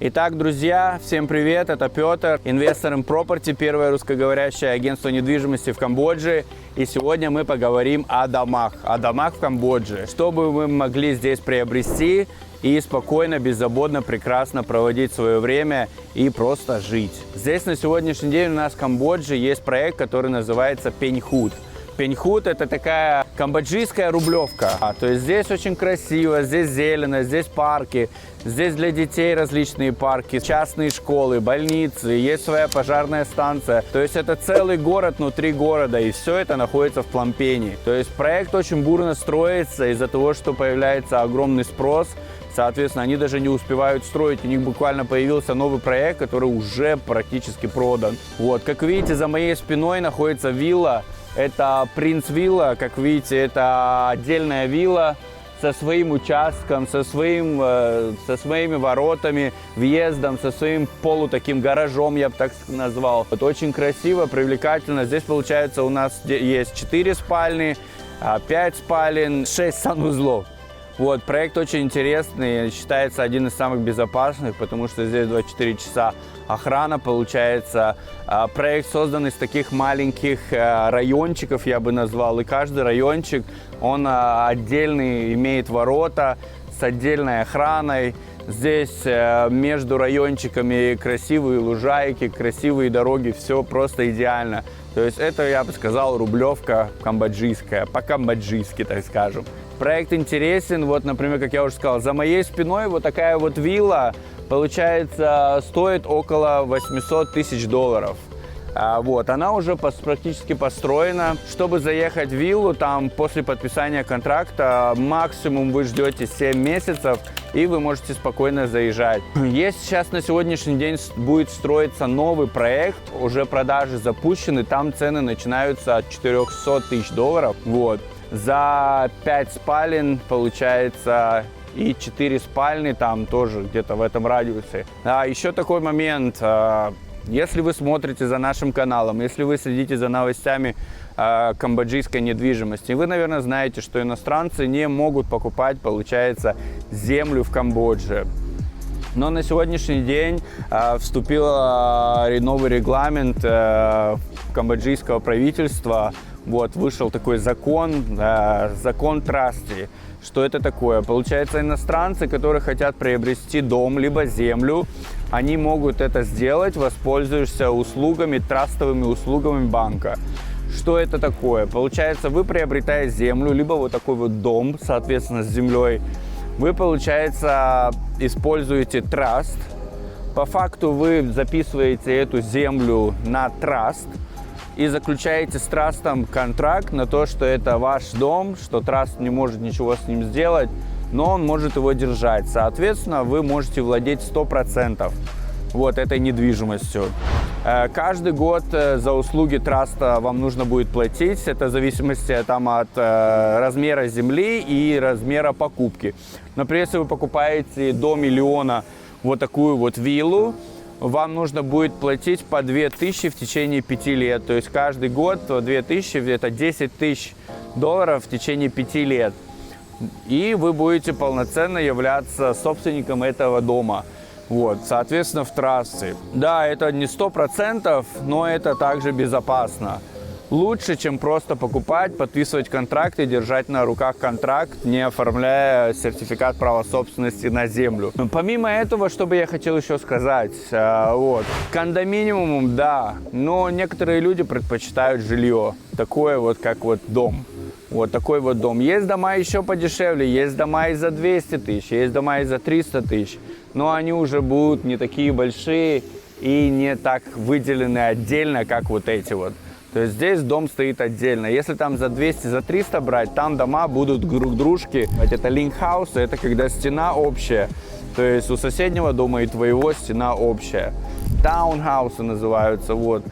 Итак, друзья, всем привет, это Петр, инвестор in Property, первое русскоговорящее агентство недвижимости в Камбодже. И сегодня мы поговорим о домах в Камбодже, чтобы вы могли здесь приобрести и спокойно, беззаботно, прекрасно проводить свое время и просто жить. Здесь на сегодняшний день у нас в Камбодже есть проект, который называется Пеньхут. Пеньхут – это такая камбоджийская рублевка. То есть здесь очень красиво, здесь зелено, здесь парки, здесь для детей различные парки, частные школы, больницы, есть своя пожарная станция. То есть это целый город внутри города, и все это находится в Пномпене. То есть проект очень бурно строится из-за того, что появляется огромный спрос. Соответственно, они даже не успевают строить. У них буквально появился новый проект, который уже практически продан. Вот, как видите, за моей спиной находится вилла. Это Принц Вилла, как видите, это отдельная вилла со своим участком, со своими воротами, въездом, со своим полутаким гаражом, я бы так назвал. Вот очень красиво, привлекательно. Здесь, получается, у нас есть 4 спальни, 5 спален, 6 санузлов. Вот, проект очень интересный, считается один из самых безопасных, потому что здесь 24 часа охрана получается. Проект создан из таких маленьких райончиков, я бы назвал, и каждый райончик, он отдельный, имеет ворота с отдельной охраной. Здесь между райончиками красивые лужайки, красивые дороги, все просто идеально. То есть это, я бы сказал, рублевка камбоджийская, по-камбоджийски, так скажем. Проект интересен, вот, например, как я уже сказал, за моей спиной вот такая вот вилла, получается, стоит около 800 тысяч долларов. Вот, она уже практически построена. Чтобы заехать в виллу, там после подписания контракта максимум вы ждете 7 месяцев, и вы можете спокойно заезжать. Есть сейчас на сегодняшний день будет строиться новый проект, уже продажи запущены, там цены начинаются от 400 тысяч долларов. Вот. За 5 спален получается и 4 спальни там тоже где-то в этом радиусе. Еще такой момент. Если вы смотрите за нашим каналом, если вы следите за новостями камбоджийской недвижимости, вы, наверное, знаете, что иностранцы не могут покупать, получается, землю в Камбодже. Но на сегодняшний день вступил новый регламент камбоджийского правительства. Вот, вышел такой закон, закон трасти. Что это такое? Получается, иностранцы, которые хотят приобрести дом либо землю, они могут это сделать, воспользуясь услугами, трастовыми услугами банка. Что это такое? Получается, вы приобретаете землю, либо вот такой вот дом, соответственно, с землей. Вы, получается, используете траст. По факту вы записываете эту землю на траст и заключаете с трастом контракт на то, что это ваш дом, что траст не может ничего с ним сделать, но он может его держать. Соответственно, вы можете владеть 100% вот этой недвижимостью. Каждый год за услуги траста вам нужно будет платить. Это в зависимости там, от размера земли и размера покупки. Например, если вы покупаете до 1 миллиона вот такую вот виллу, вам нужно будет платить по 2000 в течение 5 лет. То есть каждый год 2000 – это 10 тысяч долларов в течение 5 лет. И вы будете полноценно являться собственником этого дома. Вот, соответственно, в трассе. Да, это не 100%, но это также безопасно. Лучше, чем просто покупать, подписывать контракт и держать на руках контракт, не оформляя сертификат права собственности на землю. Помимо этого, что бы я хотел еще сказать, вот, кондоминиумом, да, но некоторые люди предпочитают жилье, такое вот, как вот дом. Вот такой вот дом. Есть дома еще подешевле, есть дома и за 200 тысяч, есть дома и за 300 тысяч, но они уже будут не такие большие и не так выделены отдельно, как вот эти вот. То есть здесь дом стоит отдельно. Если там за 200, за 300 брать, там дома будут друг дружки. Это линк-хаус, это когда стена общая. То есть у соседнего дома и твоего стена общая. Таунхаусы называются, вот.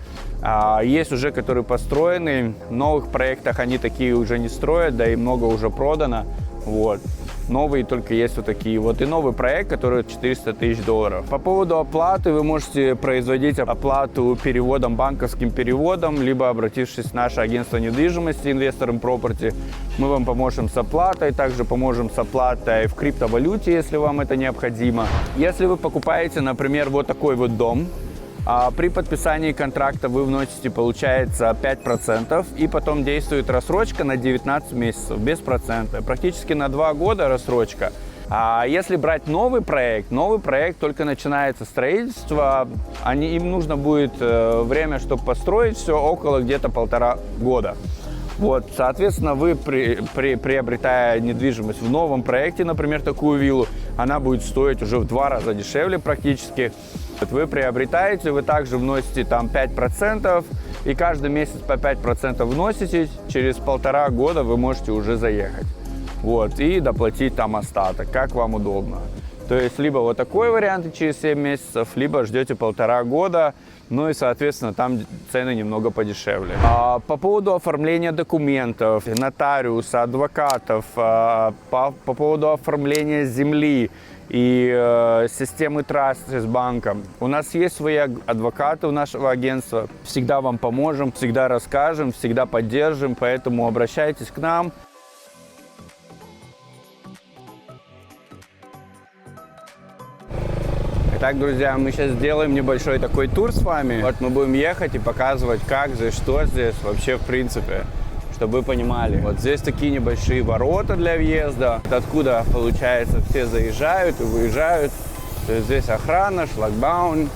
Есть уже, которые построены. В новых проектах они такие уже не строят, да и много уже продано. Вот. новые только есть вот такие вот. И новый проект, который 400 тысяч долларов. По поводу оплаты, вы можете производить оплату переводом, банковским переводом, либо обратившись в наше агентство недвижимости Investor Property. Мы вам поможем с оплатой, также поможем с оплатой в криптовалюте, если вам это необходимо. Если вы покупаете, например, вот такой вот дом, при подписании контракта вы вносите, получается, 5%, и потом действует рассрочка на 19 месяцев, без процента, практически на 2 года рассрочка. А если брать новый проект только начинается строительство, им нужно будет время, чтобы построить все, около где-то 1,5 года. Вот, соответственно, вы, приобретая недвижимость в новом проекте, например, такую виллу, она будет стоить уже в 2 раза дешевле практически. Вот вы приобретаете, вы также вносите там 5%, и каждый месяц по 5% вносите, через 1,5 года вы можете уже заехать. Вот, и доплатить там остаток, как вам удобно. То есть, либо вот такой вариант через 7 месяцев, либо ждете 1,5 года, ну и, соответственно, там цены немного подешевле. По поводу оформления документов, нотариуса, адвокатов, по поводу оформления земли и системы траст с банком. У нас есть свои адвокаты у нашего агентства. Всегда вам поможем, всегда расскажем, всегда поддержим, поэтому обращайтесь к нам. Итак, друзья, мы сейчас сделаем небольшой такой тур с вами. Вот мы будем ехать и показывать, как здесь, что здесь вообще в принципе, чтобы вы понимали. Вот здесь такие небольшие ворота для въезда, откуда, получается, все заезжают и выезжают. То есть здесь охрана, шлагбаум.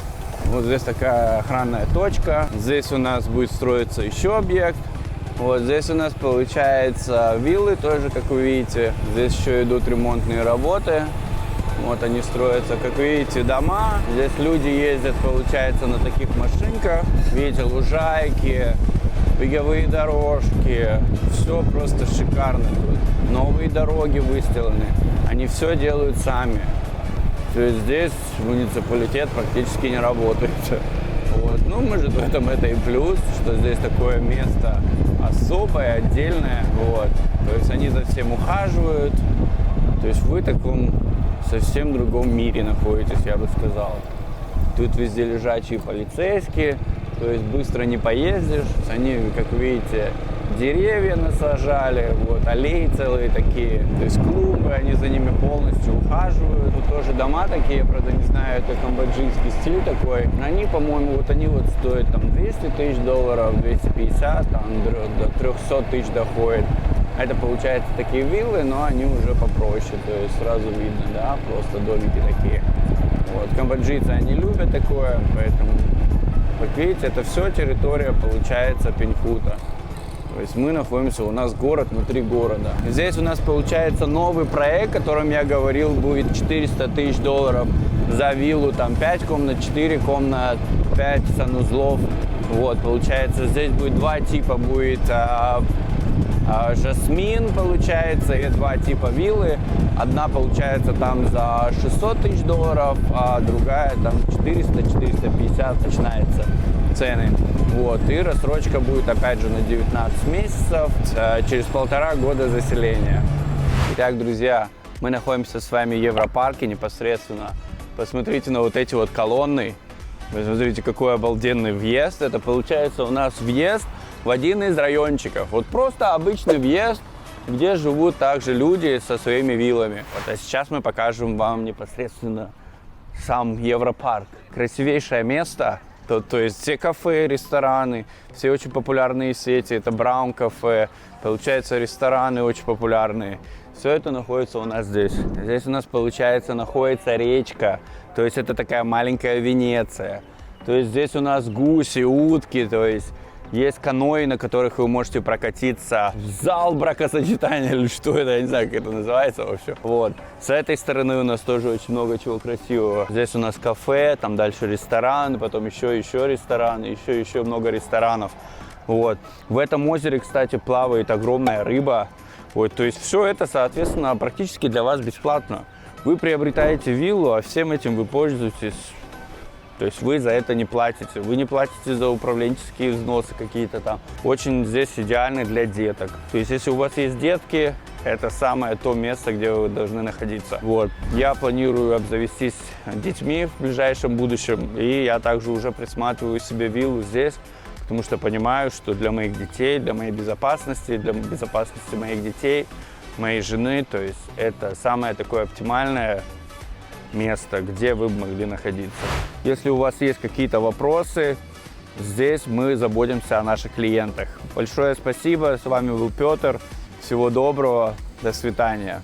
Вот здесь такая охранная точка. Здесь у нас будет строиться еще объект. Вот здесь у нас, получается, виллы тоже, как вы видите. Здесь еще идут ремонтные работы. Вот они строятся, как видите, дома. Здесь люди ездят, получается, на таких машинках. Видите, лужайки, беговые дорожки. Все просто шикарно тут. Новые дороги выстелены. Они все делают сами. То есть здесь муниципалитет практически не работает. Вот. Ну, может, в этом это и плюс, что здесь такое место особое, отдельное. Вот. То есть они за всем ухаживают. То есть вы в таком совсем другом мире находитесь, я бы сказал. Тут везде лежачие полицейские, то есть быстро не поездишь. Они, как видите, деревья насажали, вот, аллеи целые такие, то есть клумбы, они за ними полностью ухаживают. Тут тоже дома такие, правда, не знаю, это камбоджийский стиль такой. Они, по-моему, вот они вот стоят там 200 тысяч долларов, 250, там до 300 тысяч доходит. Это, получается, такие виллы, но они уже попроще, то есть сразу видно, да, просто домики такие. Вот, камбоджийцы, они любят такое, поэтому, как видите, это все территория, получается, Пиньхута. То есть мы находимся, у нас город внутри города. Здесь у нас, получается, новый проект, о котором я говорил, будет 400 тысяч долларов за виллу, там 5 комнат, 4 комнат, 5 санузлов. Вот, получается, здесь будет 2 типа, будет Жасмин, получается, и 2 типа виллы. Одна, получается, там за 600 тысяч долларов, а другая там 400-450 начинается цены. Вот, и рассрочка будет, опять же, на 19 месяцев, через 1,5 года заселения. Итак, друзья, мы находимся с вами в Европарке непосредственно. Посмотрите на вот эти вот колонны. Вы смотрите, какой обалденный въезд. Это, получается, у нас въезд в один из райончиков. Вот просто обычный въезд, где живут также люди со своими виллами. Вот, а сейчас мы покажем вам непосредственно сам Европарк. Красивейшее место. То есть все кафе, рестораны, все очень популярные сети. Это Браун кафе, получается, рестораны очень популярные. Все это находится у нас здесь. Здесь у нас, получается, находится речка. То есть это такая маленькая Венеция. То есть здесь у нас гуси, утки, то есть есть каноэ, на которых вы можете прокатиться в зал бракосочетания или что это, я не знаю, как это называется вообще. Вот. С этой стороны у нас тоже очень много чего красивого. Здесь у нас кафе, там дальше ресторан, потом еще ресторан, еще много ресторанов. Вот. В этом озере, кстати, плавает огромная рыба. Вот. То есть все это, соответственно, практически для вас бесплатно. Вы приобретаете виллу, а всем этим вы пользуетесь. То есть вы за это не платите. Вы не платите за управленческие взносы какие-то там. Очень здесь идеально для деток. То есть если у вас есть детки, это самое то место, где вы должны находиться. Вот. Я планирую обзавестись детьми в ближайшем будущем, и я также уже присматриваю себе виллу здесь, потому что понимаю, что для моих детей, для моей безопасности, для безопасности моих детей, моей жены, то есть это самое такое оптимальное место, где вы могли находиться. Если у вас есть какие-то вопросы, здесь мы заботимся о наших клиентах. Большое спасибо, с вами был Петр, всего доброго, до свидания.